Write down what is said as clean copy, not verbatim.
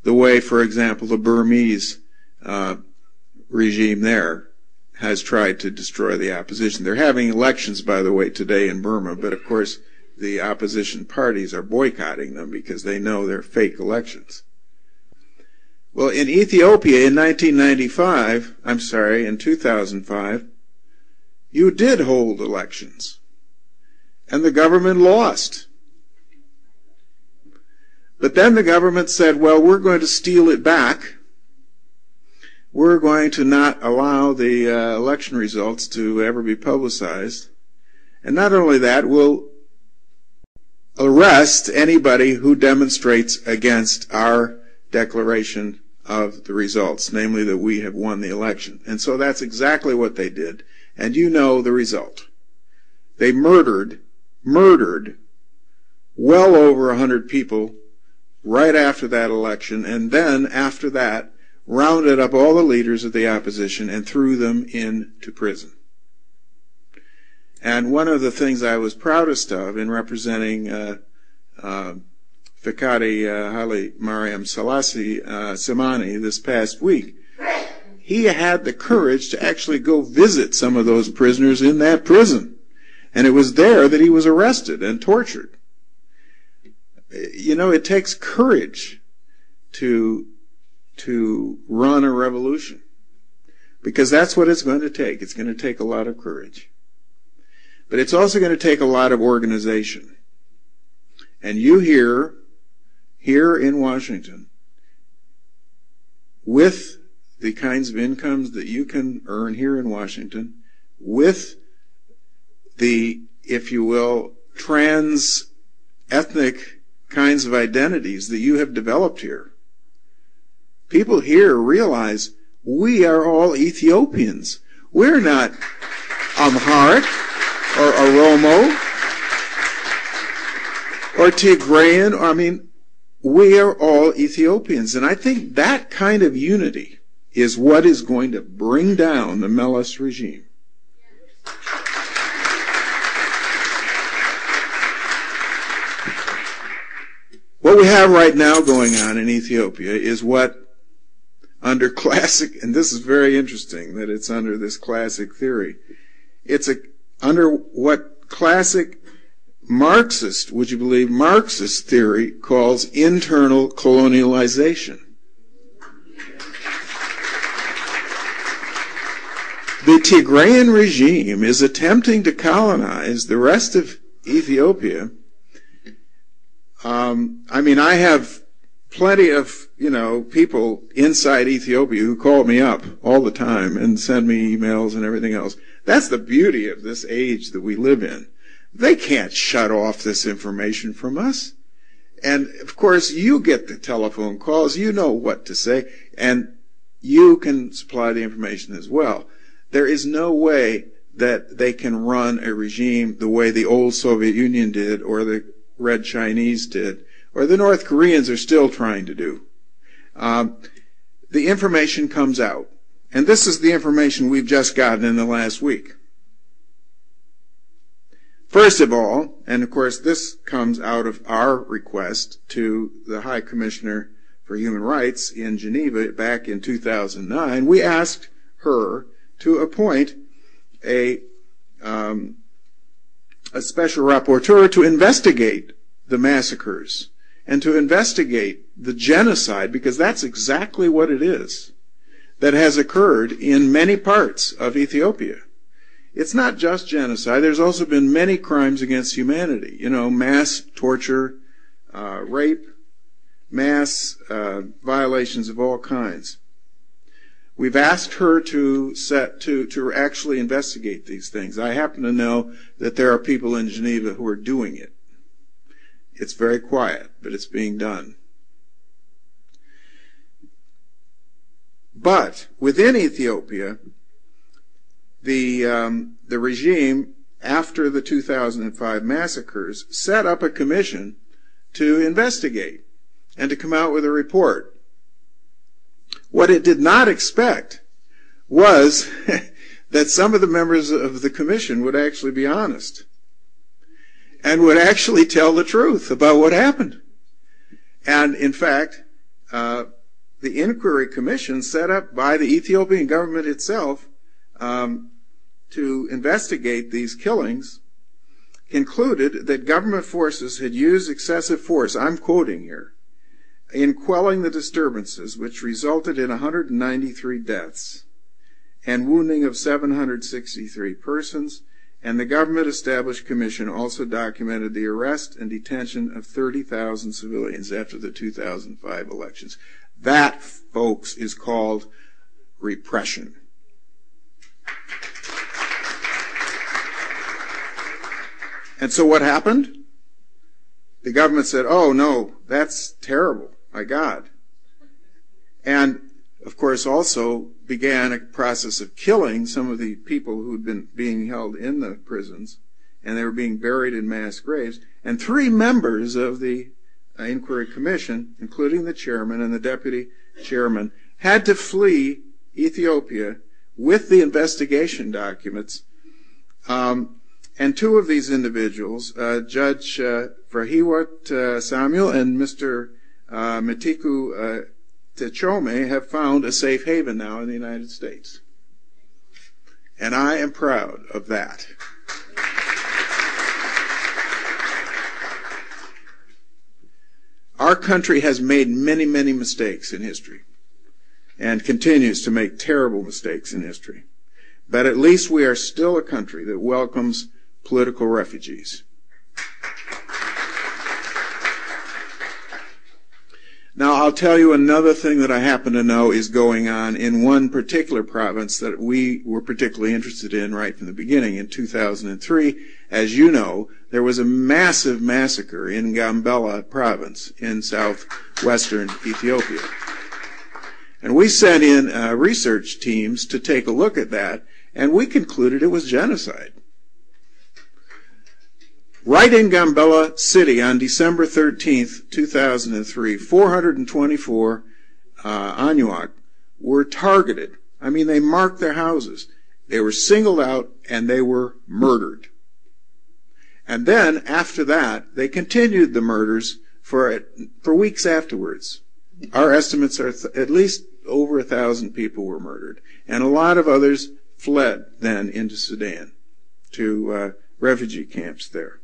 the way, for example, the Burmese regime there has tried to destroy the opposition. They're having elections, by the way, today in Burma, but of course the opposition parties are boycotting them because they know they're fake elections. Well, in Ethiopia in 2005, you did hold elections, and the government lost. But then the government said, well, we're going to steal it back. We're going to not allow the election results to ever be publicized. And not only that, we'll arrest anybody who demonstrates against our declaration of the results, namely that we have won the election. And so that's exactly what they did. And you know the result. They murdered well over 100 people right after that election, and then after that rounded up all the leaders of the opposition and threw them into prison. And one of the things I was proudest of in representing Fikadi Haile Mariam Selassie Semani this past week, he had the courage to actually go visit some of those prisoners in that prison. And it was there that he was arrested and tortured. You know, it takes courage to run a revolution, because that's what it's going to take. It's going to take a lot of courage. But it's also going to take a lot of organization. And you here in Washington, with the kinds of incomes that you can earn here in Washington, with the, if you will, trans-ethnic kinds of identities that you have developed here, people here realize we are all Ethiopians. We're not Amharic or Oromo or Tigrayan. I mean, we are all Ethiopians. And I think that kind of unity is what is going to bring down the Meles regime. What we have right now going on in Ethiopia is what, under classic, and this is very interesting that it's under this classic theory, it's under what classic Marxist, would you believe, Marxist theory calls internal colonialization. The Tigrayan regime is attempting to colonize the rest of Ethiopia. I mean, I have plenty of, people inside Ethiopia who call me up all the time and send me emails and everything else. That's the beauty of this age that we live in. They can't shut off this information from us. And, of course, you get the telephone calls. You know what to say. And you can supply the information as well. There is no way that they can run a regime the way the old Soviet Union did, or the Red Chinese did, or the North Koreans are still trying to do. The information comes out. And this is the information we've just gotten in the last week. First of all, and of course this comes out of our request to the High Commissioner for Human Rights in Geneva back in 2009, we asked her to appoint a special rapporteur to investigate the massacres and to investigate the genocide, because that's exactly what it is, that has occurred in many parts of Ethiopia. It's not just genocide. There's also been many crimes against humanity. Mass torture, rape, mass violations of all kinds. We've asked her to actually investigate these things. I happen to know that there are people in Geneva who are doing it. It's very quiet, but it's being done. But within Ethiopia, the regime, after the 2005 massacres, set up a commission to investigate and to come out with a report. What it did not expect was that some of the members of the commission would actually be honest and would actually tell the truth about what happened. And in fact, the inquiry commission set up by the Ethiopian government itself to investigate these killings concluded that government forces had used excessive force, I'm quoting here, in quelling the disturbances, which resulted in 193 deaths and wounding of 763 persons, and the government-established commission also documented the arrest and detention of 30,000 civilians after the 2005 elections. That, folks, is called repression. And so what happened? The government said, oh, no, that's terrible, my God. And, of course, also began a process of killing some of the people who'd been being held in the prisons, and they were being buried in mass graves. And 3 members of the inquiry commission, including the chairman and the deputy chairman, had to flee Ethiopia with the investigation documents. And 2 of these individuals, Judge Frahiwat Samuel and Mr. Matiku Techome, have found a safe haven now in the United States. And I am proud of that. Our country has made many, many mistakes in history and continues to make terrible mistakes in history. But at least we are still a country that welcomes political refugees. Now, I'll tell you another thing that I happen to know is going on in one particular province that we were particularly interested in right from the beginning. In 2003, as you know, there was a massive massacre in Gambela province in southwestern Ethiopia. And we sent in research teams to take a look at that, and we concluded it was genocide. Right in Gambela City on December 13th, 2003, 424 Anuak were targeted. I mean, they marked their houses. They were singled out and they were murdered. And then, after that, they continued the murders for weeks afterwards. Our estimates are at least over 1,000 people were murdered. And a lot of others fled then into Sudan to refugee camps there.